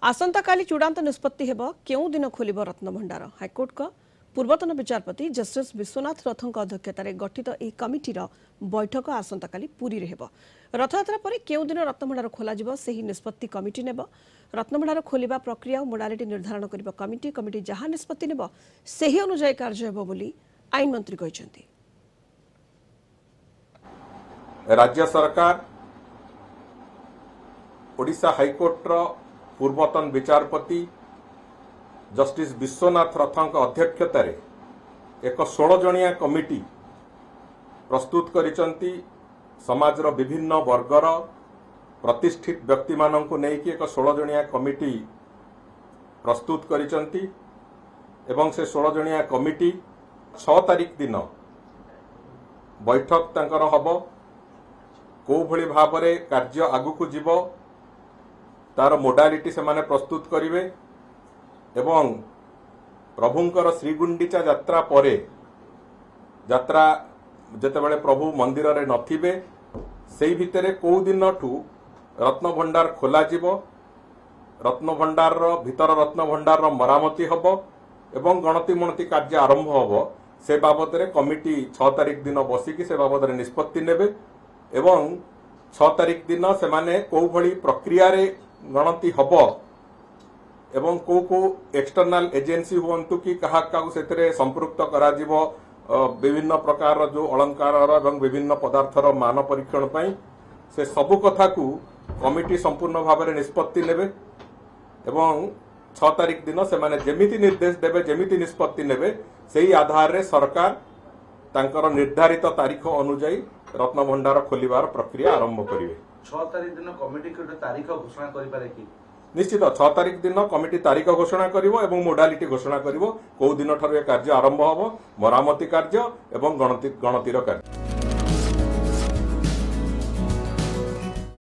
आसंता काली चूड़ांत निष्पत्ति हेब केउ दिन खोलिब रत्नभंडार। हाइकोर्ट का पूर्वतन विचारपति जस्टिस विश्वनाथ रथों अध्यक्षतार गठित एक कमिटीर बैठक आसंता काली पुरी रे हेब। रथयात्रा पर केउ दिन रत्नभंडार खोलाजिब सेही निष्पत्ति कमिटी नेब। रत्नभंडार खोलिबा प्रक्रिया और मोडालिटी निर्धारण करिब कमिटी जहाँ निष्पत्ति नेब सेही अनुसार कार्य हेब बोली आईन मंत्री कहिसेंती। राज्य सरकार ओडिशा हाइकोर्टर पूर्वतन विचारपति जस्टिस विश्वनाथ रथों अध्यक्षतार एक 16 जणिया कमिटी प्रस्तुत करिसंती। समाजर विभिन्न वर्गर प्रतिष्ठित व्यक्ति माननकु नेकी एक 16 जणिया कमिटी प्रस्तुत करिसंती एवं से 16 जणिया कमिटी 6 तारिख दिन बैठक तांकर हबो। को भली भाबरे कार्य आगुकु जीवो तार मोडालिटी से माने प्रस्तुत करिवे एवं प्रभुंकर श्रीगुंडीचा यात्रा परे यात्रा जेतेबेले प्रभु मंदिर रे नथिबे सेही भितरे को दिन ठू रत्न भंडार खोला जीवो। रत्न भंडार भीतर रत्न भंडार मरामती हबो एवं गणति मणति कार्य आरंभ हबो। से बाबद रे कमिटी 6 तारिख दिन बसिकी से बाबद रे निष्पत्ति नेबे एवं 6 तारिख दिन से माने को भली प्रक्रिया रे गणति हबो एवं को एक्सटर्नल एजेंसी हुंतु कि कहा से संपृक्त करा जीवो विभिन्न प्रकार जो अलंकार एवं विभिन्न पदार्थर मान परीक्षण पाई से सबु कथा को कमिटी संपूर्ण भाव में निष्पत्ति नेबे एवं 6 तारिख दिन से माने जेमिति निर्देश देबे जेमिति निष्पत्ति नेबे सेही आधार रे सरकार तांकर निर्धारित तारीख अनुଯାयी रत्न भंडार खोलिबार प्रक्रिया आरंभ करिवे। 6 तारिख दिन कमिटी के तारीख घोषणा करि पारे कि निश्चित 6 तारिख दिन कमिटी तारीख घोषणा करिवो एवं मोडालिटी घोषणा करिवो को दिन ठाରୁ कार्य आरंभ हबो मरामती कार्य एवं गणतिर कार्य।